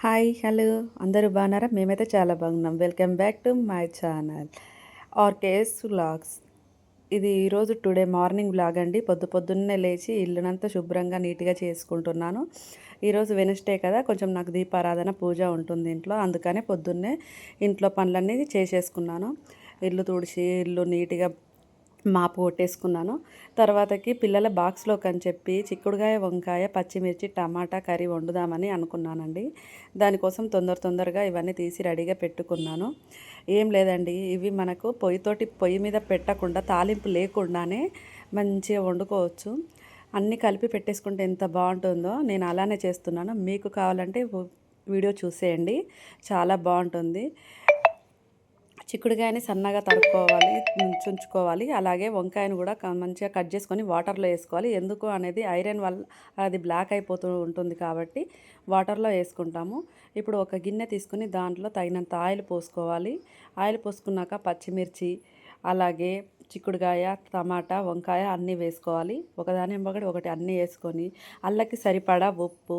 Hi hello అందరూ బాగున్నారా? మేమైతే చాలా బాగున్నాం. Welcome back to my channel RKS vlogs. ఇది ఈరోజు టుడే మార్నింగ్ వ్లాగ్ అండి. పొద్దున్నే లేచి ఇల్లునంతా శుభ్రంగా నీట్గా చేసుకుంటున్నాను. ఈరోజు వెనస్డే కదా, కొంచెం నాకు దీపారాధన పూజ ఉంటుంది ఇంట్లో. అందుకనే పొద్దున్నే ఇంట్లో పనులన్నీ చేసేసుకున్నాను. ఇల్లు తుడిచి ఇల్లు నీట్గా మాపు కొట్టేసుకున్నాను. తర్వాతకి పిల్లల బాక్స్లోకి అని చెప్పి చిక్కుడుగాయ, వంకాయ, పచ్చిమిర్చి, టమాటా కర్రీ వండుదామని అనుకున్నానండి. దానికోసం తొందరగా ఇవన్నీ తీసి రెడీగా పెట్టుకున్నాను. ఏం లేదండి, ఇవి మనకు పొయ్యి మీద పెట్టకుండా తాలింపు లేకుండానే మంచిగా వండుకోవచ్చు. అన్నీ కలిపి పెట్టేసుకుంటే ఎంత బాగుంటుందో నేను అలానే చేస్తున్నాను. మీకు కావాలంటే వీడియో చూసేయండి, చాలా బాగుంటుంది. చిక్కుడుకాయని సన్నగా తరుక్కోవాలి, చుంచుకోవాలి. అలాగే వంకాయను కూడా మంచిగా కట్ చేసుకొని వాటర్లో వేసుకోవాలి. ఎందుకు అనేది ఐరన్ వల్ల అది బ్లాక్ అయిపోతూ ఉంటుంది కాబట్టి వాటర్లో వేసుకుంటాము. ఇప్పుడు ఒక గిన్నె తీసుకుని దాంట్లో తగినంత ఆయిల్ పోసుకోవాలి. ఆయిల్ పోసుకున్నాక పచ్చిమిర్చి, అలాగే చిక్కుడుకాయ, టమాటా, వంకాయ అన్నీ వేసుకోవాలి. ఒకదాని వెంబడి ఒకటి అన్నీ వేసుకొని అల్లకి సరిపడా ఉప్పు,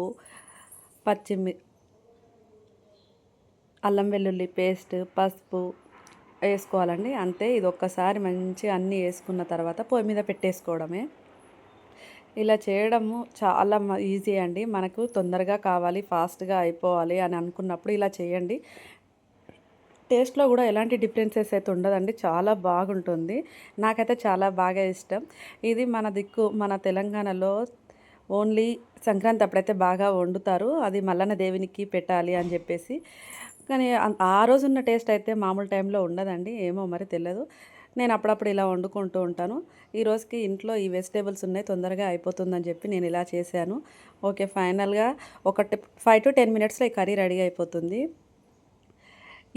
అల్లం వెల్లుల్లి పేస్ట్, పసుపు వేసుకోవాలండి. అంతే. ఇది ఒక్కసారి మంచిగా అన్నీ వేసుకున్న తర్వాత పొయ్యి మీద పెట్టేసుకోవడమే. ఇలా చేయడము చాలా ఈజీ అండి. మనకు తొందరగా కావాలి, ఫాస్ట్గా అయిపోవాలి అని అనుకున్నప్పుడు ఇలా చేయండి. టేస్ట్లో కూడా ఎలాంటి డిఫరెన్సెస్ అయితే ఉండదండి, చాలా బాగుంటుంది. నాకైతే చాలా బాగా ఇష్టం. ఇది మన తెలంగాణలో ఓన్లీ సంక్రాంతి అప్పుడైతే బాగా వండుతారు. అది మల్లన్న దేవునికి పెట్టాలి అని చెప్పేసి. కానీ ఆ రోజున్న టేస్ట్ అయితే మామూలు టైంలో ఉండదండి. ఏమో మరి తెలియదు. నేను అప్పుడప్పుడు ఇలా వండుకుంటూ ఉంటాను. ఈ రోజుకి ఇంట్లో ఈ వెజిటేబుల్స్ ఉన్నాయి, తొందరగా అయిపోతుందని చెప్పి నేను ఇలా చేశాను. ఓకే, ఫైనల్గా 5 to 10 మినిట్స్లో ఈ కర్రీ రెడీ అయిపోతుంది.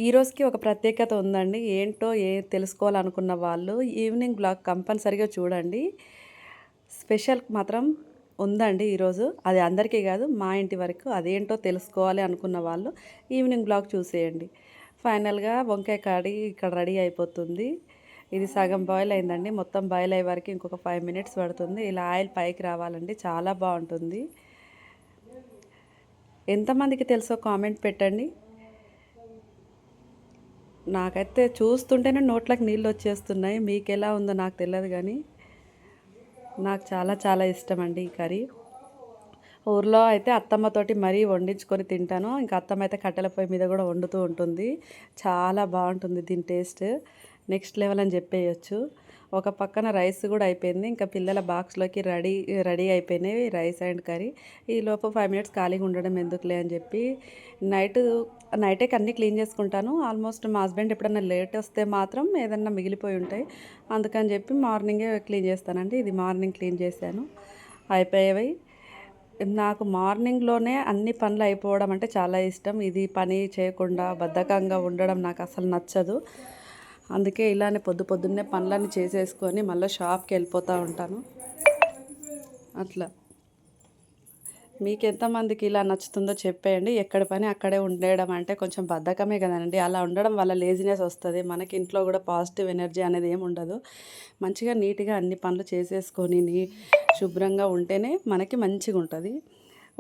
ఈ రోజుకి ఒక ప్రత్యేకత ఉందండి. ఏంటో తెలుసుకోవాలనుకున్న వాళ్ళు ఈవినింగ్ బ్లాగ్ కంపల్సరీగా చూడండి. స్పెషల్ మాత్రం ఉందండి ఈరోజు. అది అందరికీ కాదు, మా ఇంటి వరకు. అదేంటో తెలుసుకోవాలి అనుకున్న వాళ్ళు ఈవినింగ్ బ్లాగ్ చూసేయండి. ఫైనల్గా వంకాయ కర్రీ ఇక్కడ రెడీ అయిపోతుంది. ఇది సగం బాయిల్ అయిందండి. మొత్తం బాయిల్ అయ్యే వరకు ఇంకొక 5 మినిట్స్ పడుతుంది. ఇలా ఆయిల్ పైకి రావాలండి, చాలా బాగుంటుంది. ఎంతమందికి తెలుసో కామెంట్ పెట్టండి. నాకైతే చూస్తుంటేనే నోట్లోకి నీళ్ళు వచ్చేస్తున్నాయి. మీకు ఎలా ఉందో నాకు తెలియదు, కానీ నాకు చాలా చాలా ఇష్టం అండి ఈ కర్రీ. ఊర్లో అయితే అత్తమ్మతోటి మరీ వండించుకొని తింటాను. ఇంకా అత్తమ్మ అయితే కట్టెల పొయ్యి మీద కూడా వండుతూ ఉంటుంది. చాలా బాగుంటుంది దీని టేస్ట్, నెక్స్ట్ లెవెల్ అని చెప్పేయచ్చు. ఒక పక్కన రైస్ కూడా అయిపోయింది. ఇంకా పిల్లల బాక్స్లోకి రెడీ అయిపోయినాయి రైస్ అండ్ కర్రీ. ఈ లోపు 5 మినిట్స్ ఖాళీగా ఉండడం ఎందుకులే అని చెప్పి నైటే అన్నీ క్లీన్ చేసుకుంటాను. ఆల్మోస్ట్ మా హస్బెండ్ ఎప్పుడన్నా లేట్ వస్తే మాత్రం ఏదన్నా మిగిలిపోయి ఉంటాయి, అందుకని చెప్పి మార్నింగే క్లీన్ చేస్తానండి. ఇది మార్నింగ్ క్లీన్ చేశాను, అయిపోయేవి. నాకు మార్నింగ్లోనే అన్ని పనులు అయిపోవడం అంటే చాలా ఇష్టం. ఇది పని చేయకుండా బద్ధకంగా ఉండడం నాకు అసలు నచ్చదు. అందుకే ఇలానే పొద్దున్నే పనులన్నీ చేసేసుకొని మళ్ళీ షాప్కి వెళ్ళిపోతూ ఉంటాను. అట్లా మీకు ఎంతమందికి ఇలా నచ్చుతుందో చెప్పేయండి. ఎక్కడ పని అక్కడే ఉండడం అంటే కొంచెం బద్ధకమే కదండి. అలా ఉండడం వల్ల లేజినెస్ వస్తుంది. మనకి ఇంట్లో కూడా పాజిటివ్ ఎనర్జీ అనేది ఏమి ఉండదు. మంచిగా నీట్గా అన్ని పనులు చేసేసుకొని శుభ్రంగా ఉంటేనే మనకి మంచిగా ఉంటుంది.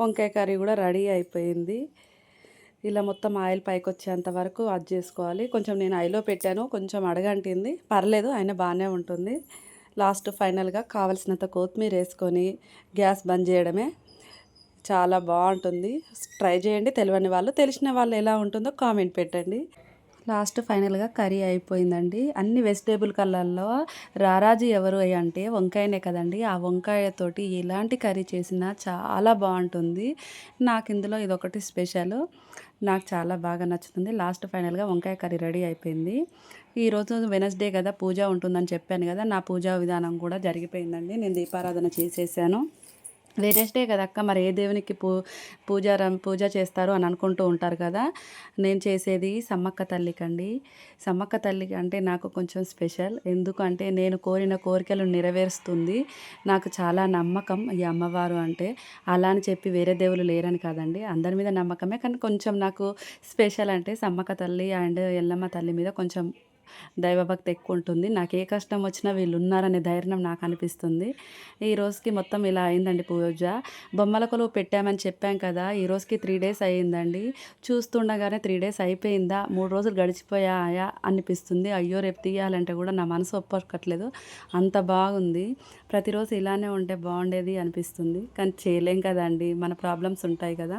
వంకాయ కర్రీ కూడా రెడీ అయిపోయింది. ఇలా మొత్తం ఆయిల్ పైకి వచ్చేంత వరకు అది చేసుకోవాలి. కొంచెం నేను ఐలో పెట్టాను, కొంచెం అడగంటింది, పర్లేదు అయినా బాగానే ఉంటుంది. లాస్ట్ ఫైనల్గా కావలసినంత కొత్తిమీర వేసుకొని గ్యాస్ బంద్ చేయడమే. చాలా బాగుంటుంది, ట్రై చేయండి. తెలియని వాళ్ళు, తెలిసిన వాళ్ళు ఎలా ఉంటుందో కామెంట్ పెట్టండి. లాస్ట్ ఫైనల్గా కర్రీ అయిపోయిందండి. అన్ని వెజిటేబుల్ కలర్లో రారాజు ఎవరు అంటే వంకాయనే కదండి. ఆ వంకాయతోటి ఎలాంటి కర్రీ చేసినా చాలా బాగుంటుంది. నాకు ఇందులో ఇదొకటి స్పెషల్, నాకు చాలా బాగా నచ్చుతుంది. లాస్ట్ ఫైనల్గా వంకాయ కర్రీ రెడీ అయిపోయింది. ఈరోజు వెనస్డే కదా, పూజ ఉంటుందని చెప్పాను కదా, నా పూజా విధానం కూడా జరిగిపోయిందండి. నేను దీపారాధన చేసేసాను. వెనస్డే కదా అక్క, మరి ఏ దేవునికి పూజ చేస్తారు అని అనుకుంటూ ఉంటారు కదా. నేను చేసేది సమ్మక్క తల్లికండి. సమ్మక్క తల్లికి అంటే నాకు కొంచెం స్పెషల్. ఎందుకంటే నేను కోరిన కోరికలు నెరవేరుస్తుంది. నాకు చాలా నమ్మకం ఈ అమ్మవారు అంటే. అలా అని చెప్పి వేరే దేవుళ్ళు లేరని కాదండి, అందరి మీద నమ్మకమే. కానీ కొంచెం నాకు స్పెషల్ అంటే సమ్మక్క తల్లి అండ్ ఎల్లమ్మ తల్లి మీద కొంచెం దైవభక్తి ఎక్కువ ఉంటుంది. నాకు ఏ కష్టం వచ్చినా వీళ్ళు ఉన్నారనే ధైర్యం నాకు అనిపిస్తుంది. ఈ రోజుకి మొత్తం ఇలా అయిందండి పూజ. బొమ్మల కొలువు పెట్టామని చెప్పాం కదా! ఈ రోజుకి 3 డేస్ అయిందండి. చూస్తుండగానే 3 డేస్ అయిపోయిందా? 3 రోజులు గడిచిపోయాయా అనిపిస్తుంది. అయ్యో! రేపు తీయాలంటే కూడా నా మనసు ఒప్పుకోవట్లేదు. అంత బాగుంది. ప్రతిరోజు ఇలానే ఉంటే బాగుండేది అనిపిస్తుంది. కానీ చేయలేం కదండీ! మన ప్రాబ్లమ్స్ ఉంటాయి కదా!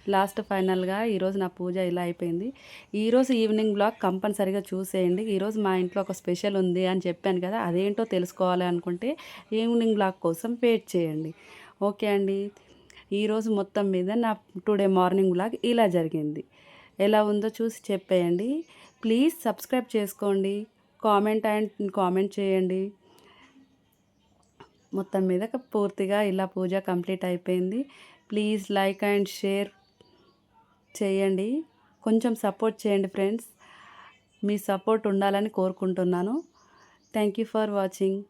లాస్ట్ ఫైనల్‌గా ఈరోజు నా పూజ ఇలా అయిపోయింది. ఈరోజు ఈవినింగ్ బ్లాగ్ కంపల్సరీగా చూసేయండి. ఈరోజు మా ఇంట్లో ఒక స్పెషల్ ఉంది అని చెప్పాను కదా! అదేంటో తెలుసుకోవాలి అనుకుంటే ఈవినింగ్ బ్లాగ్ కోసం వెయిట్ చేయండి. ఓకే అండి. ఈరోజు మొత్తం మీద నా టుడే మార్నింగ్ బ్లాగ్ ఇలా జరిగింది. ఎలా ఉందో చూసి చెప్పేయండి. ప్లీజ్ సబ్స్క్రైబ్ చేసుకోండి. కామెంట్ చేయండి. మొత్తం మీద పూర్తిగా ఇలా పూజ కంప్లీట్ అయిపోయింది. ప్లీజ్ లైక్ అండ్ షేర్ చేయండి. కొంచెం సపోర్ట్ చేయండి ఫ్రెండ్స్. మీ సపోర్ట్ ఉండాలని కోరుకుంటున్నాను. Thank you for watching.